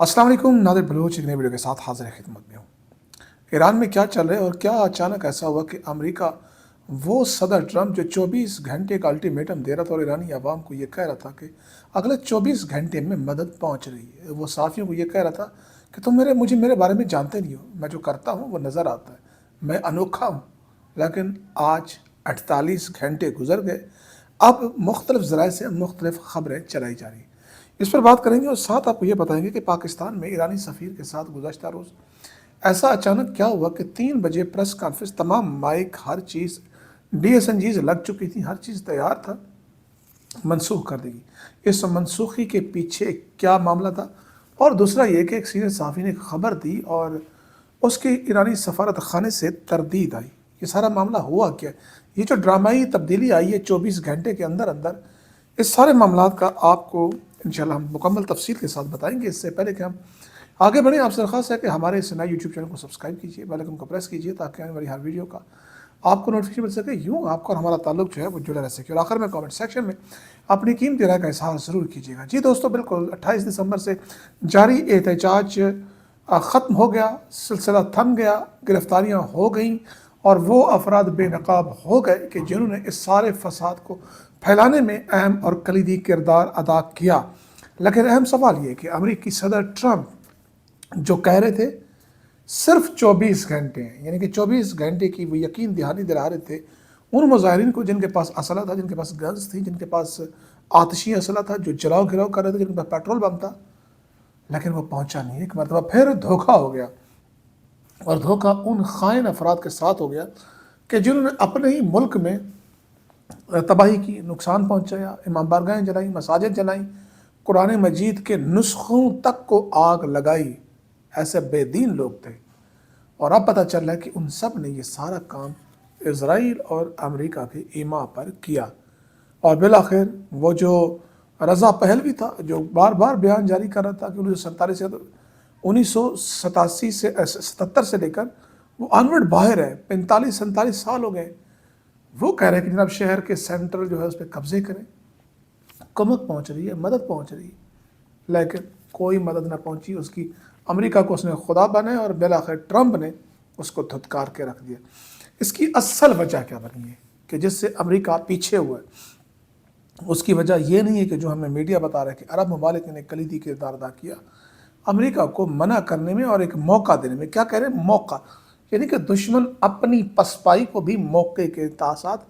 السلام علیکم نادر بلوچ ایک نئی ویڈیو کے ساتھ حاضر خدمت میں ہوں۔ ایران میں کیا چل رہا ہے اور کیا اچانک ایسا ہوا کہ امریکہ وہ صدر ٹرمپ جو 24 گھنٹے کا الٹیمیٹم دے رہا تھا اور ایرانی عوام کو یہ کہہ رہا تھا کہ اگلے 24 گھنٹے میں مدد پہنچ رہی ہے، وہ صحافیوں کو یہ کہہ رہا تھا کہ تم میرے بارے میں جانتے نہیں ہو، میں جو کرتا ہوں وہ نظر آتا ہے، میں انوکھا ہوں۔ لیکن آج 48 گھنٹے گزر گئے، اب مختلف ذرائع سے مختلف خبریں چلائی جا رہی ہیں۔ اس پر بات کریں گے اور ساتھ آپ کو یہ بتائیں گے کہ پاکستان میں ایرانی سفیر کے ساتھ گزشتہ روز ایسا اچانک کیا ہوا کہ 3 بجے پریس کانفرنس، تمام مائک، ہر چیز ڈی ایس این جیز لگ چکی تھی، ہر چیز تیار تھا، منسوخ کر دی گئی۔ اس منسوخی کے پیچھے کیا معاملہ تھا؟ اور دوسرا یہ کہ ایک سینئر صحافی نے خبر دی اور اس کی ایرانی سفارت خانے سے تردید آئی۔ یہ سارا معاملہ ہوا کیا؟ یہ جو ڈرامائی تبدیلی آئی ہے 24 گھنٹے کے اندر اندر، اس سارے معاملات کا آپ کو انشاءاللہ ہم مکمل تفصیل کے ساتھ بتائیں گے۔ اس سے پہلے کہ ہم آگے بڑھیں، آپ سے درخواست ہے کہ ہمارے اس نئے یوٹیوب چینل کو سبسکرائب کیجیے، بیل آئکن کو پریس کیجیے تاکہ آنے والی ہر ویڈیو کا آپ کو نوٹیفیکیشن مل سکے، یوں آپ کو اور ہمارا تعلق جو ہے وہ جڑا رہ سکے۔ اور آخر میں کامنٹ سیکشن میں اپنی قیمتی رائے کا اظہار ضرور کیجیے گا۔ جی دوستو، بالکل 28 دسمبر سے جاری احتجاج ختم ہو گیا، سلسلہ تھم گیا، گرفتاریاں ہو گئیں اور وہ افراد بے نقاب ہو گئے کہ جنہوں نے اس سارے فساد کو پھیلانے میں اہم اور کلیدی کردار ادا کیا۔ لیکن اہم سوال یہ کہ امریکی صدر ٹرمپ جو کہہ رہے تھے صرف 24 گھنٹے ہیں، یعنی کہ 24 گھنٹے کی وہ یقین دہانی دلا رہے تھے ان مظاہرین کو جن کے پاس اسلحہ تھا، جن کے پاس گنز تھی، جن کے پاس آتشی اسلحہ تھا، جو جلاؤ گراؤ کر رہے تھے، جن کے پاس پیٹرول بم تھا، لیکن وہ پہنچا نہیں۔ ایک مرتبہ پھر دھوکہ ہو گیا، اور دھوکہ ان خائن افراد کے ساتھ ہو گیا کہ جنہوں نے اپنے ہی ملک میں تباہی کی، نقصان پہنچایا، امام بارگاہیں جلائیں، مساجد جلائیں، قرآن مجید کے نسخوں تک کو آگ لگائی۔ ایسے بے دین لوگ تھے، اور اب پتہ چل رہا ہے کہ ان سب نے یہ سارا کام اسرائیل اور امریکہ کے ایما پر کیا۔ اور بالآخر وہ جو رضا پہلوی تھا، جو بار بار بیان جاری کر رہا تھا کہ 1987 سے 77 سے لے کر وہ آنورڈ باہر ہے، 45-47 سال ہو گئے، وہ کہہ رہے ہیں کہ جناب شہر کے سینٹر جو ہے اس پہ قبضے کریں۔ کمک پہنچ رہی ہے، مدد پہنچ رہی ہے، لیکن کوئی مدد نہ پہنچی۔ اس کی امریکہ کو اس نے خدا بنایا اور بالآخر ٹرمپ نے اس کو دھتکار کے رکھ دیا۔ اس کی اصل وجہ کیا بنی ہے کہ جس سے امریکہ پیچھے ہوا ہے؟ اس کی وجہ یہ نہیں ہے کہ جو ہمیں میڈیا بتا رہا ہے کہ عرب ممالک نے کلیدی کردار ادا کیا امریکہ کو منع کرنے میں اور ایک موقع دینے میں۔ کیا کہہ رہے ہیں؟ موقع، یعنی کہ دشمن اپنی پسپائی کو بھی موقع کے ساتھ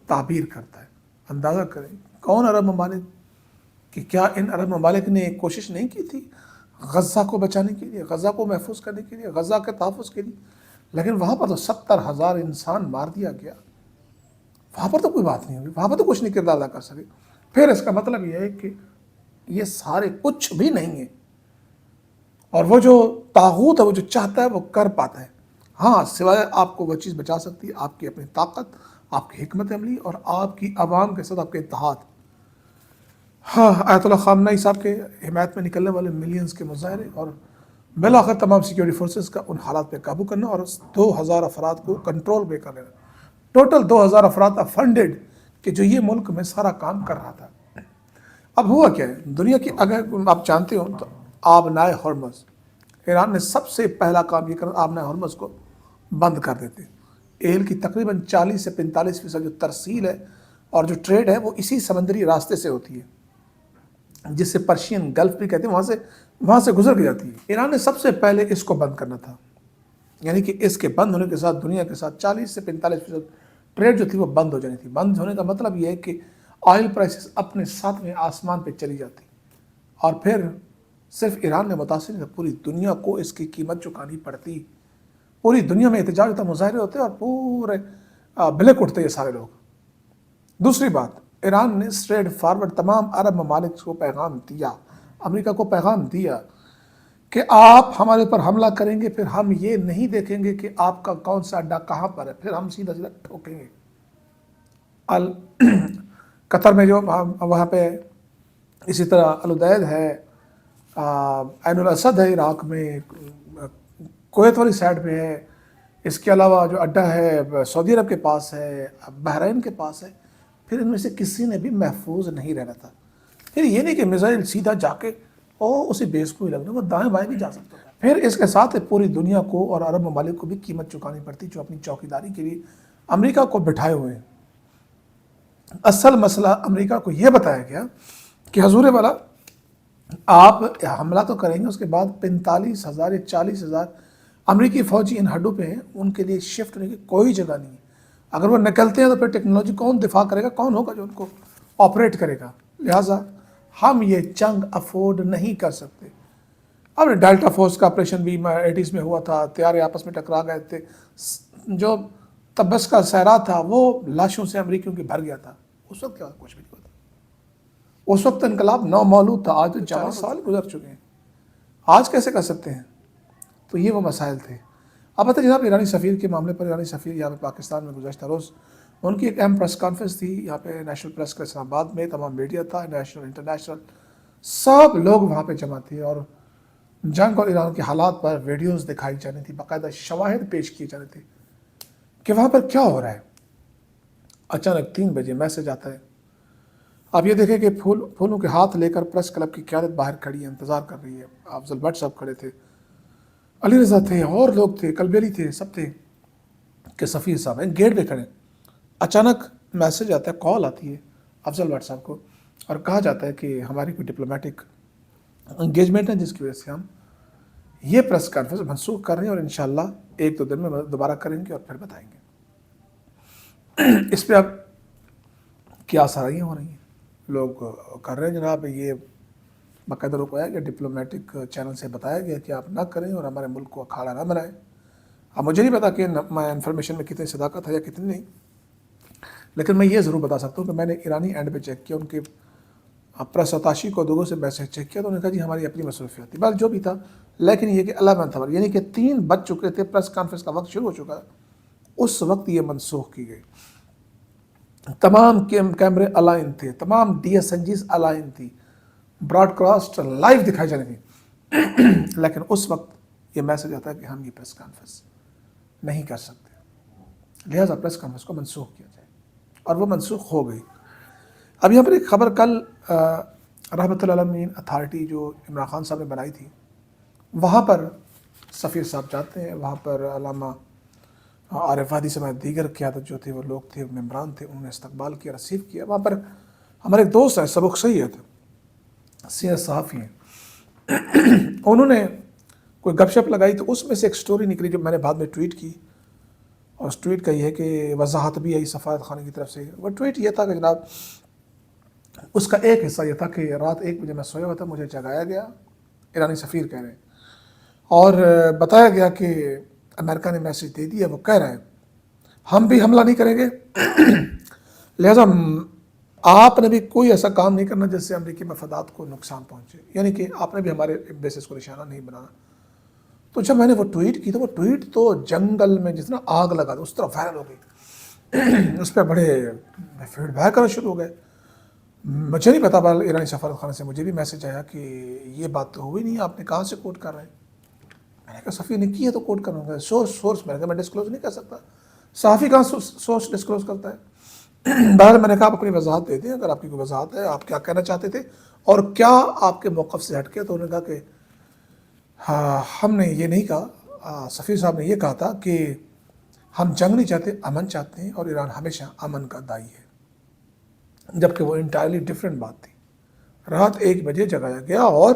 تعبیر کرتا ہے۔ اندازہ کریں کون عرب ممالک، کہ کیا ان عرب ممالک نے کوشش نہیں کی تھی غزہ کو بچانے کے لیے، غزہ کو محفوظ کرنے کے لیے، غزہ کے تحفظ کے لیے؟ لیکن وہاں پر تو 70,000 انسان مار دیا گیا، وہاں پر تو کوئی بات نہیں ہوئی، وہاں پر تو کچھ نہیں کردار ادا کر سکے۔ پھر اس کا مطلب یہ ہے کہ یہ سارے کچھ بھی نہیں ہے، اور وہ جو طاغوت ہے وہ جو چاہتا ہے وہ کر پاتا ہے۔ ہاں، سوائے آپ کو وہ چیز بچا سکتی ہے آپ کی اپنی طاقت، آپ کی حکمت عملی اور آپ کی عوام کے ساتھ آپ کے اتحاد۔ ہاں، آیت اللہ خامنہ صاحب کے حمایت میں نکلنے والے ملینز کے مظاہرے، اور بالآخر تمام سیکیورٹی فورسز کا ان حالات پہ قابو کرنا اور 2,000 افراد کو کنٹرول پہ کر لینا۔ ٹوٹل 2,000 افراد فنڈڈ کہ جو یہ ملک میں سارا کام کر رہا تھا۔ اب ہوا کیا ہے؟ دنیا کی اگر آپ جانتے ہو تو آبنائے ہرمز، ایران نے سب سے پہلا کام یہ کرا، آبنائے ہرمز کو بند کر دیتے۔ ایل کی تقریباً 40 سے 45% جو ترسیل ہے اور جو ٹریڈ ہے وہ اسی سمندری راستے سے ہوتی ہے، جس سے پرشین گلف بھی کہتے ہیں، وہاں سے گزر کے جاتی ہے۔ ایران نے سب سے پہلے اس کو بند کرنا تھا، یعنی کہ اس کے بند ہونے کے ساتھ دنیا کے ساتھ 40 سے 45% ٹریڈ جو تھی وہ بند ہو جانی تھی۔ بند ہونے کا مطلب یہ ہے کہ آئل پرائسز اپنے 7ویں آسمان پہ چلی جاتی، اور پھر صرف ایران نے متاثر نہیں، پوری دنیا کو اس کی قیمت چکانی پڑتی۔ پوری دنیا میں احتجاج ہوتا، مظاہرے ہوتے اور پورے بلک اٹھتے یہ سارے لوگ۔ دوسری بات، ایران نے اسٹریٹ فارورڈ تمام عرب ممالک کو پیغام دیا، امریکہ کو پیغام دیا کہ آپ ہمارے اوپر حملہ کریں گے، پھر ہم یہ نہیں دیکھیں گے کہ آپ کا کون سا اڈا کہاں پر ہے، پھر ہم سیدھا سیدھا ٹھوکیں گے۔ قطر میں جو وہاں پہ، اسی طرح العدید ہے، عین الاسد ہے عراق میں، کویت والی سائڈ پہ ہے، اس کے علاوہ جو اڈا ہے سعودی عرب کے پاس ہے، بحرین کے پاس ہے، پھر ان میں سے کسی نے بھی محفوظ نہیں رہنا تھا۔ پھر یہ نہیں کہ میزائل سیدھا جا کے اور اسی بیس کو ہی لگنا، وہ دائیں بائیں بھی جا سکتا ہے۔ پھر اس کے ساتھ پوری دنیا کو اور عرب ممالک کو بھی قیمت چکانی پڑتی جو اپنی چوکیداری کے لیے امریکہ کو بٹھائے ہوئے ہیں۔ اصل مسئلہ امریکہ کو یہ بتایا گیا کہ حضور والا آپ حملہ تو کریں گے، اس کے بعد 45,000 یا 40,000 امریکی فوجی ان ہڈوں پہ ہیں، ان کے لیے شفٹ ہونے کی کوئی جگہ نہیں ہے۔ اگر وہ نکلتے ہیں تو پھر ٹیکنالوجی کون دفاع کرے گا، کون ہوگا جو ان کو آپریٹ کرے گا؟ لہٰذا ہم یہ جنگ افورڈ نہیں کر سکتے۔ اب ڈیلٹا فورس کا آپریشن بھی 80s میں ہوا تھا، طیارے آپس میں ٹکرا گئے تھے، جو تبس کا صحرا تھا وہ لاشوں سے امریکیوں کی بھر گیا تھا۔ اس وقت کیا کچھ بھی نہیں ہوتا، اس وقت انقلاب نومولود تھا، آج تو 40 سال گزر چکے ہیں، آج کیسے کر سکتے ہیں؟ تو یہ وہ مسائل تھے۔ اب بتائیں جناب ایرانی سفیر کے معاملے پر، ایرانی سفیر یہاں پہ پاکستان میں گزشتہ روز ان کی ایک اہم پریس کانفرنس تھی یہاں پہ نیشنل پریس کا اسلام آباد میں، تمام میڈیا تھا، نیشنل انٹرنیشنل سب لوگ وہاں پہ جمع تھے، اور جنگ اور ایران کے حالات پر ویڈیوز دکھائی جانی تھی، باقاعدہ شواہد پیش کیے جانے تھے کہ وہاں پر کیا ہو رہا ہے۔ اچانک 3 بجے میسج آتا ہے، آپ یہ دیکھیں کہ پھولوں کے ہاتھ لے کر پریس کلب کی قیادت باہر کھڑی ہے، انتظار کر رہی ہے۔ افضل بٹ صاحب کھڑے تھے، علی رضا تھے، اور لوگ تھے، کلبیلی تھے، سب تھے کہ سفیر صاحب ہیں گیٹ پہ کھڑے۔ اچانک میسج آتا ہے، کال آتی ہے افضل بٹ صاحب کو، اور کہا جاتا ہے کہ ہماری کوئی ڈپلومیٹک انگیجمنٹ ہے جس کی وجہ سے ہم یہ پریس کانفرنس منسوخ کر رہے ہیں، اور انشاءاللہ 1-2 دن میں دوبارہ کریں گے اور پھر بتائیں گے۔ اس پہ اب کیا آسائیاں ہو رہی ہیں، لوگ کر رہے ہیں جناب، یہ باقاعدہ رکوایا کہ ڈپلومیٹک چینل سے بتایا گیا کہ آپ نہ کریں اور ہمارے ملک کو اکھاڑا نہ بنائیں۔ اب مجھے نہیں پتا کہ میں انفارمیشن میں کتنی صداقت ہے یا کتنی نہیں، لیکن میں یہ ضرور بتا سکتا ہوں کہ میں نے ایرانی اینڈ پہ چیک کیا، ان کے پریس اتاشی کو دوگوں سے میسج چیک کیا، تو انہوں نے کہا جی ہماری اپنی مصروفیات تھی، بس جو بھی تھا، لیکن یہ کہ 11 خبر یعنی کہ 3 بج چکے تھے، پریس کانفرنس کا وقت شروع ہو چکا تھا، اس وقت یہ منسوخ کی گئی۔ تمام کیمرے الائن تھے، تمام ڈی ایس این جیز الائن تھی، براڈ کاسٹ لائیو دکھائی جانی تھی، لیکن اس وقت یہ میسج آتا ہے کہ ہم یہ پریس کانفرنس نہیں کر سکتے، لہٰذا پریس کانفرنس کو منسوخ کیا جائے، اور وہ منسوخ ہو گئی۔ اب یہاں پر ایک خبر کل رحمۃ اللہ علیہ اتھارٹی جو عمران خان صاحب نے بنائی تھی، وہاں پر سفیر صاحب جاتے ہیں، وہاں پر علامہ عارف ہادی سمیت دیگر قیادت جو تھے، وہ لوگ تھے، ممبران تھے، انہوں نے استقبال کیا، ریسیو کیا۔ وہاں پر ہمارے ایک دوست ہیں سبق سید، سینئر صحافی ہیں، انہوں نے کوئی گپ شپ لگائی، تو اس میں سے ایک سٹوری نکلی جو میں نے بعد میں ٹویٹ کی، اور اس ٹویٹ کا یہ ہے کہ وضاحت بھی آئی سفارت خانے کی طرف سے۔ وہ ٹویٹ یہ تھا کہ جناب اس کا ایک حصہ یہ تھا کہ رات 1 بجے میں سویا ہوا تھا، مجھے جگایا گیا، ایرانی سفیر کہہ رہے ہیں، اور بتایا گیا کہ امریکہ نے میسج دے دیا، وہ کہہ رہے ہیں ہم بھی حملہ نہیں کریں گے، لہٰذا آپ نے بھی کوئی ایسا کام نہیں کرنا جس سے امریکی مفادات کو نقصان پہنچے، یعنی کہ آپ نے بھی ہمارے بیسس کو نشانہ نہیں بنانا۔ تو جب میں نے وہ ٹویٹ کی تو وہ ٹویٹ تو جنگل میں جتنا آگ لگا تھا اس طرح وائرل ہو گئی، اس پہ بڑے فیڈ بیک کرنا شروع ہو گئے۔ مجھے نہیں پتا، بال ایرانی سفارت خانے سے مجھے بھی میسج آیا کہ یہ بات تو ہوئی نہیں، آپ نے کہاں سے کوٹ کر رہے ہیں؟ میں نے کہا سفیر نے کی ہے تو کوٹ کروں گا، سورس میں نے کہا میں ڈسکلوز نہیں کر سکتا، صحافی کہاں سورس ڈسکلوز کرتا ہے؟ بہرحال میں نے کہا آپ اپنی وضاحت دے دیں، اگر آپ کی کوئی وضاحت ہے، آپ کیا کہنا چاہتے تھے اور کیا آپ کے موقف سے ہٹ کے؟ تو انہوں نے کہا کہ ہاں ہم نے یہ نہیں کہا، سفیر صاحب نے یہ کہا تھا کہ ہم جنگ نہیں چاہتے، امن چاہتے ہیں، اور ایران ہمیشہ امن کا دائی ہے، جبکہ وہ انٹائرلی ڈفرینٹ بات تھی۔ رات 1 بجے جگایا گیا اور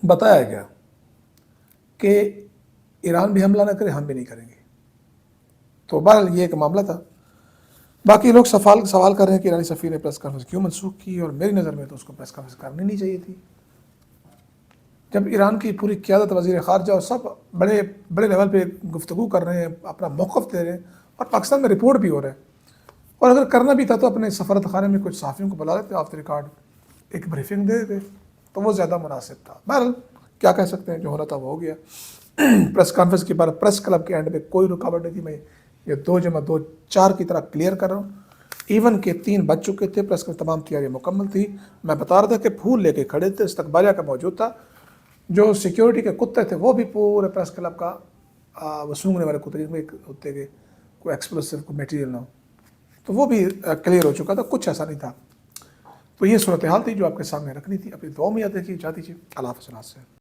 بتایا گیا کہ ایران بھی حملہ نہ کرے، ہم بھی نہیں کریں گے۔ تو بہرحال یہ ایک معاملہ تھا۔ باقی لوگ سوال کر رہے ہیں کہ ایرانی سفیر نے پریس کانفرنس کیوں منسوخ کی، اور میری نظر میں تو اس کو پریس کانفرنس کرنی نہیں چاہیے تھی۔ جب ایران کی پوری قیادت، وزیر خارجہ اور سب بڑے بڑے لیول پہ گفتگو کر رہے ہیں، اپنا موقف دے رہے ہیں، اور پاکستان میں رپورٹ بھی ہو رہا ہے، اور اگر کرنا بھی تھا تو اپنے سفارت خانے میں کچھ صحافیوں کو بلا لیتے، آف دی ریکارڈ ایک بریفنگ دے دیتے، تو وہ زیادہ مناسب تھا۔ بہرحال کیا کہہ سکتے ہیں، جو ہونا تھا وہ ہو گیا۔ پریس کانفرنس کے بعد پریس کلب کے اینڈ میں کوئی رکاوٹ نہیں تھی، میں یہ 2+2 4 کی طرح کلیئر کر رہا ہوں۔ ایون کہ 3 بج چکے تھے، پریس کی تمام تیاریاں مکمل تھی، میں بتا رہا تھا کہ پھول لے کے کھڑے تھے، استقبالیہ کا موجود تھا، جو سیکیورٹی کے کتے تھے وہ بھی پورے پریس کلب کا وہ سونگھنے والے کتے جن میں ہوتے کہ کوئی ایکسپلوسیو کوئی میٹیریل نہ ہو، تو وہ بھی کلیئر ہو چکا تھا، کچھ ایسا نہیں تھا۔ تو یہ صورتحال تھی جو آپ کے سامنے رکھنی تھی. اپنی دعاؤں میں یاد رکھیے. اللہ حافظ.